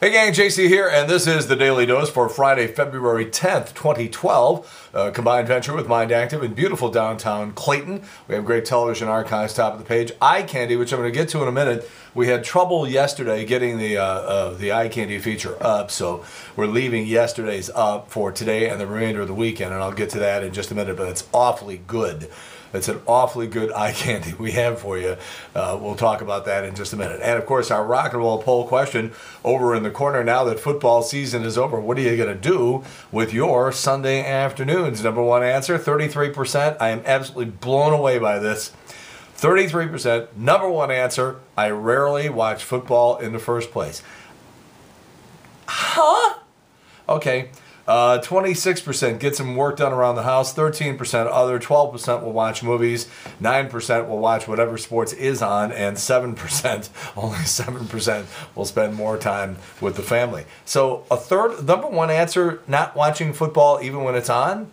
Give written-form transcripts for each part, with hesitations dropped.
Hey gang, JC here, and this is the Daily Dose for Friday, February 10th, 2012. Combined venture with Mind Active in beautiful downtown Clayton. We have great television archives, top of the page. Eye candy, which I'm going to get to in a minute. We had trouble yesterday getting the eye candy feature up, so we're leaving yesterday's up for today and the remainder of the weekend, and I'll get to that in just a minute, but it's awfully good. It's an awfully good eye candy we have for you. We'll talk about that in just a minute. And of course, our rock and roll poll question over in the corner now that football season is over. What are you going to do with your Sunday afternoons? Number one answer, 33%. I am absolutely blown away by this. 33%. Number one answer, I rarely watch football in the first place. Huh? Okay. 26% get some work done around the house, 13% other, 12% will watch movies, 9% will watch whatever sports is on, and 7%, only 7% will spend more time with the family. So a third, number one answer, not watching football even when it's on?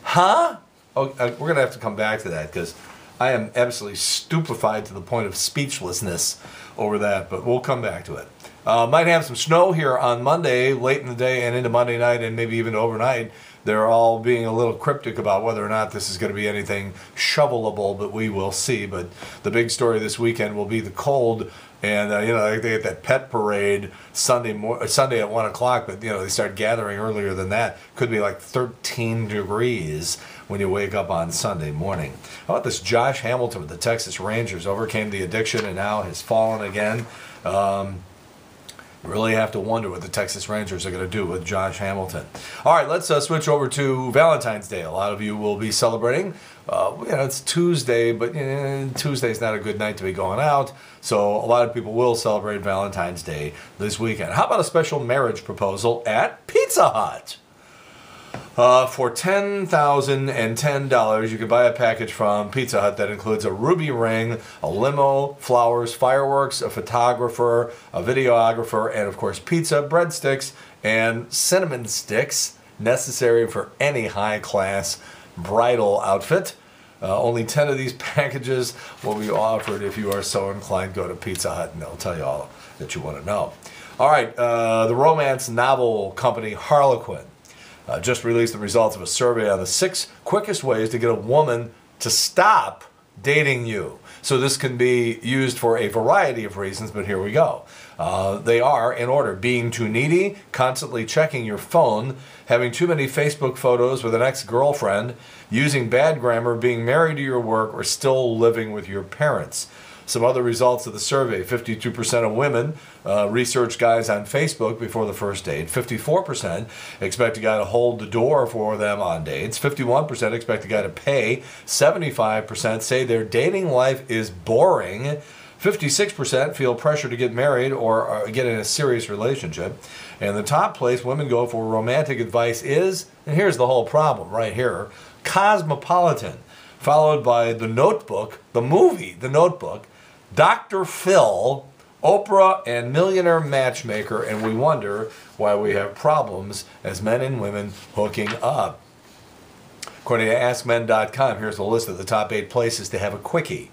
Huh? Oh, we're going to have to come back to that because I am absolutely stupefied to the point of speechlessness over that, but we'll come back to it. Might have some snow here on Monday, late in the day and into Monday night and maybe even overnight. They're all being a little cryptic about whether or not this is going to be anything shovelable, but we will see. But the big story this weekend will be the cold. And, they get that pet parade Sunday at 1 o'clock, but, they start gathering earlier than that. Could be like 13 degrees when you wake up on Sunday morning. How about this Josh Hamilton with the Texas Rangers? Overcame the addiction and now has fallen again. Really have to wonder what the Texas Rangers are going to do with Josh Hamilton. All right, let's switch over to Valentine's Day. A lot of you will be celebrating. It's Tuesday, but Tuesday's not a good night to be going out. So a lot of people will celebrate Valentine's Day this weekend. How about a special marriage proposal at Pizza Hut? For $10,010, you can buy a package from Pizza Hut that includes a ruby ring, a limo, flowers, fireworks, a photographer, a videographer, and of course pizza, breadsticks, and cinnamon sticks necessary for any high-class bridal outfit. Only 10 of these packages will be offered if you are so inclined. Go to Pizza Hut and they'll tell you all that you want to know. All right, the romance novel company Harlequin just released the results of a survey on the 6 quickest ways to get a woman to stop dating you. So this can be used for a variety of reasons, but here we go. They are, in order, being too needy, constantly checking your phone, having too many Facebook photos with an ex-girlfriend, using bad grammar, being married to your work, or still living with your parents. Some other results of the survey: 52% of women research guys on Facebook before the first date. 54% expect a guy to hold the door for them on dates. 51% expect a guy to pay. 75% say their dating life is boring. 56% feel pressure to get married or get in a serious relationship. And the top place women go for romantic advice is, and here's the whole problem right here, Cosmopolitan, followed by The Notebook, the movie The Notebook, Dr. Phil, Oprah, and Millionaire Matchmaker, and we wonder why we have problems as men and women hooking up. According to AskMen.com, here's a list of the top 8 places to have a quickie.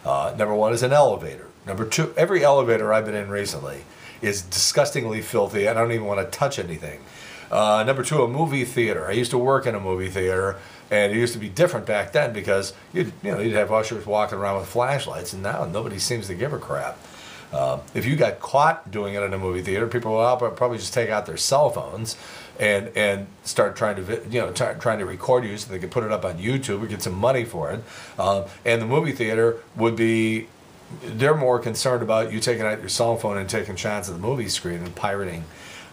Number 1 is an elevator. Number 2, every elevator I've been in recently is disgustingly filthy. I don't even want to touch anything. Number 2, a movie theater. I used to work in a movie theater, and it used to be different back then because you'd have ushers walking around with flashlights, and now nobody seems to give a crap. If you got caught doing it in a movie theater, people will probably just take out their cell phones and start trying to record you so they can put it up on YouTube or get some money for it. And the movie theater they're more concerned about you taking out your cell phone and taking shots of the movie screen and pirating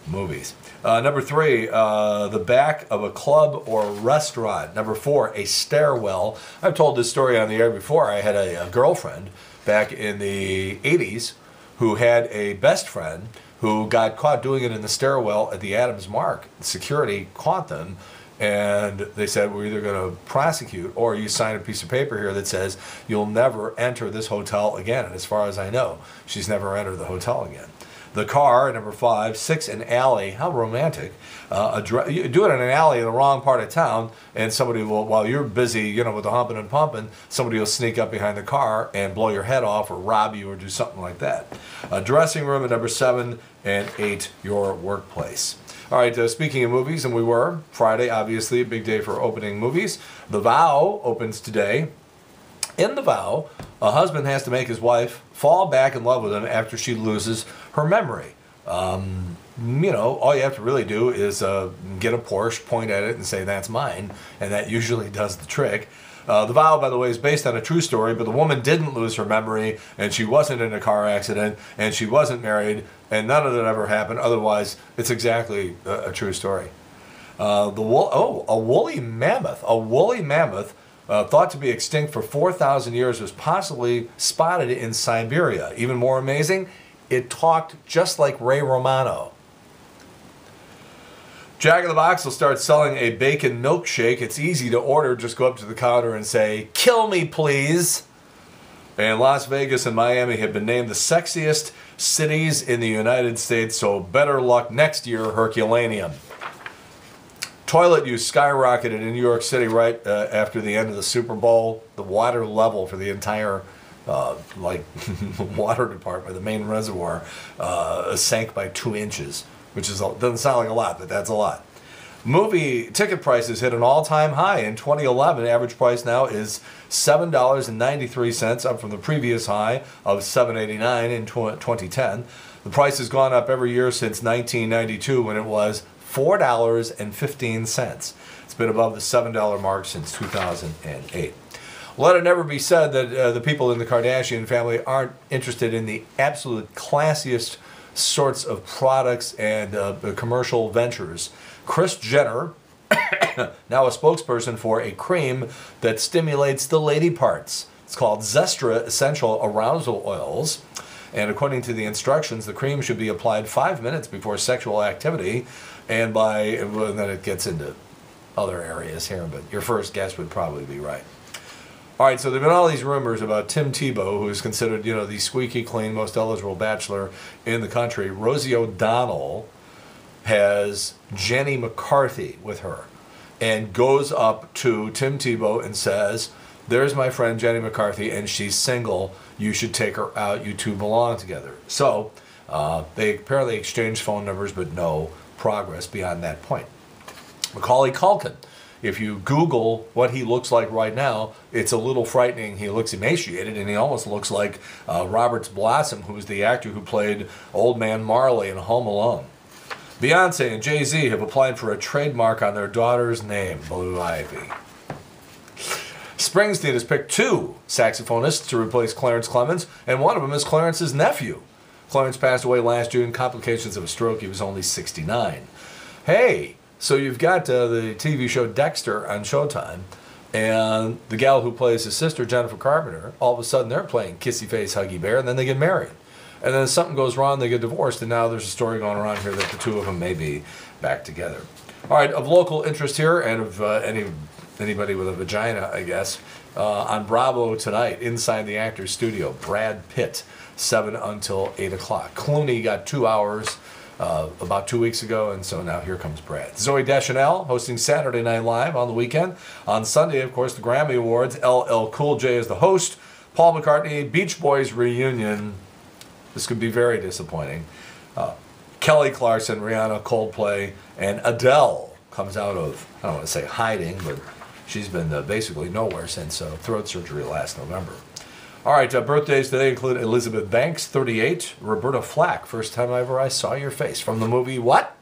movies. Number 3, the back of a club or restaurant. Number 4, a stairwell. I've told this story on the air before. I had a girlfriend back in the 80s who had a best friend who got caught doing it in the stairwell at the Adams Mark. Security caught them, and they said, we're either going to prosecute or you sign a piece of paper here that says you'll never enter this hotel again. And as far as I know, she's never entered the hotel again. The car, number 5. 6, an alley. How romantic. You do it in an alley in the wrong part of town, and somebody will, while you're busy, with the humping and pumping, somebody will sneak up behind the car and blow your head off or rob you or do something like that. A dressing room at number 7, and 8, your workplace. All right, speaking of movies, and we were, Friday, obviously, a big day for opening movies. The Vow opens today. In The Vow, a husband has to make his wife fall back in love with him after she loses her memory. All you have to really do is get a Porsche, point at it, and say, that's mine, and that usually does the trick. The Vow, by the way, is based on a true story, but the woman didn't lose her memory, and she wasn't in a car accident, and she wasn't married, and none of that ever happened. Otherwise, it's exactly a true story. A woolly mammoth. A woolly mammoth, thought to be extinct for 4,000 years, was possibly spotted in Siberia. Even more amazing, it talked just like Ray Romano. Jack in the Box will start selling a bacon milkshake. It's easy to order. Just go up to the counter and say, "Kill me, please." And Las Vegas and Miami have been named the sexiest cities in the United States, so better luck next year, Herculaneum. Toilet use skyrocketed in New York City right after the end of the Super Bowl. The water level for the entire water department, the main reservoir, sank by 2 inches, which doesn't sound like a lot, but that's a lot. Movie ticket prices hit an all-time high in 2011. Average price now is $7.93, up from the previous high of $7.89 in 2010. The price has gone up every year since 1992, when it was $4.15. It's been above the $7 mark since 2008. Let it never be said that the people in the Kardashian family aren't interested in the absolute classiest sorts of products and commercial ventures. Kris Jenner, now a spokesperson for a cream that stimulates the lady parts. It's called Zestra Essential Arousal Oils. And according to the instructions, the cream should be applied 5 minutes before sexual activity. And then it gets into other areas here, but your first guess would probably be right. All right, so there have been all these rumors about Tim Tebow, who is considered, the squeaky clean, most eligible bachelor in the country. Rosie O'Donnell has Jenny McCarthy with her and goes up to Tim Tebow and says, "There's my friend Jenny McCarthy, and she's single. You should take her out. You two belong together." So they apparently exchanged phone numbers, but no progress beyond that point. Macaulay Culkin. If you Google what he looks like right now, it's a little frightening. He looks emaciated, and he almost looks like Robert Blossom, who was the actor who played Old Man Marley in Home Alone. Beyonce and Jay-Z have applied for a trademark on their daughter's name, Blue Ivy. Springsteen has picked 2 saxophonists to replace Clarence Clemons, and one of them is Clarence's nephew. Clarence passed away last June, complications of a stroke. He was only 69. Hey, so you've got the TV show Dexter on Showtime, and the gal who plays his sister, Jennifer Carpenter, all of a sudden they're playing Kissy Face, Huggy Bear, and then they get married. And then something goes wrong, they get divorced, and now there's a story going around here that the two of them may be back together. All right, of local interest here, and of anybody with a vagina, I guess, on Bravo tonight, inside the Actors Studio, Brad Pitt, 7 until 8 o'clock. Clooney got 2 hours about 2 weeks ago, and so now here comes Brad. Zooey Deschanel hosting Saturday Night Live on the weekend. On Sunday, of course, the Grammy Awards. LL Cool J is the host. Paul McCartney, Beach Boys reunion. This could be very disappointing. Kelly Clarkson, Rihanna, Coldplay, and Adele comes out of, I don't want to say hiding, but she's been basically nowhere since throat surgery last November. All right, birthdays today include Elizabeth Banks, 38, Roberta Flack, first time ever I saw your face, from the movie what?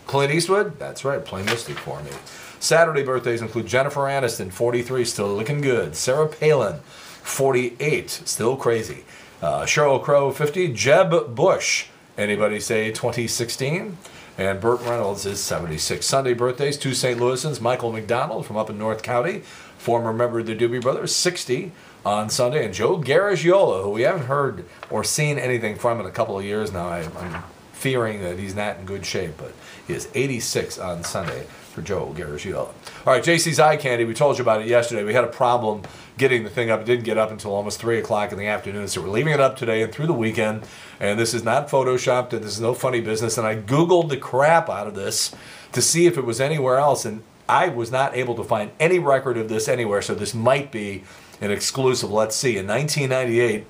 Clint Eastwood? That's right, play Mystic for me. Saturday birthdays include Jennifer Aniston, 43, still looking good. Sarah Palin, 48, still crazy. Sheryl Crow, 50. Jeb Bush, anybody say 2016? And Burt Reynolds is 76. Sunday birthdays, 2 St. Louisans. Michael McDonald from up in North County, former member of the Doobie Brothers, 60 on Sunday. And Joe Garagiola, who we haven't heard or seen anything from in a couple of years now. I'm fearing that he's not in good shape, but he is 86 on Sunday. for Joe Garagiola. All right, JC's Eye Candy. We told you about it yesterday. We had a problem getting the thing up. It didn't get up until almost 3 o'clock in the afternoon, so we're leaving it up today and through the weekend. And this is not photoshopped, and this is no funny business. And I Googled the crap out of this to see if it was anywhere else, and I was not able to find any record of this anywhere, so this might be an exclusive. Let's see. In 1998,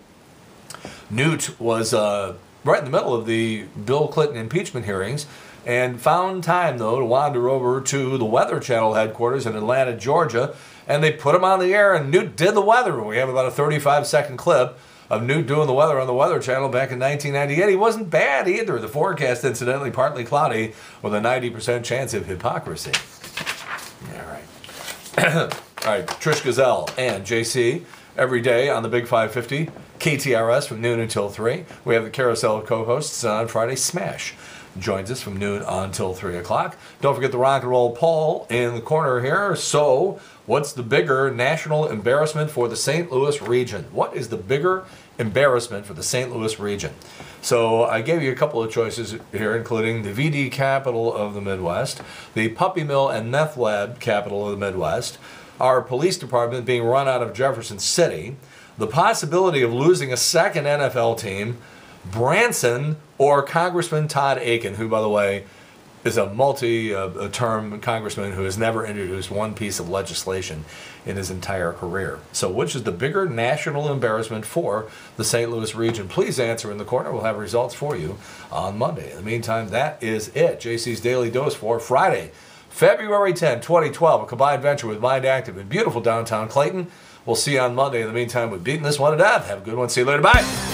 Newt was right in the middle of the Bill Clinton impeachment hearings, and found time, though, to wander over to the Weather Channel headquarters in Atlanta, Georgia, and they put him on the air, and Newt did the weather. We have about a 35-second clip of Newt doing the weather on the Weather Channel back in 1998. He wasn't bad either. The forecast, incidentally, partly cloudy with a 90% chance of hypocrisy. All right. All right, Trish Gazelle and JC every day on the Big 550, KTRS from noon until 3. We have the Carousel of co-hosts on Friday. Smash joins us from noon until 3 o'clock. Don't forget the rock and roll poll in the corner here. So, what's the bigger national embarrassment for the St. Louis region? What is the bigger embarrassment for the St. Louis region? So, I gave you a couple of choices here, including the VD capital of the Midwest, the puppy mill and meth lab capital of the Midwest, our police department being run out of Jefferson City, the possibility of losing a second NFL team, Branson, or Congressman Todd Akin, who, by the way, is a multi-term congressman who has never introduced one piece of legislation in his entire career. So which is the bigger national embarrassment for the St. Louis region? Please answer in the corner. We'll have results for you on Monday. In the meantime, that is it. JC's Daily Dose for Friday, February 10, 2012, a combined venture with Mind Active in beautiful downtown Clayton. We'll see you on Monday. In the meantime, we've beaten this one to death. Have a good one. See you later. Bye.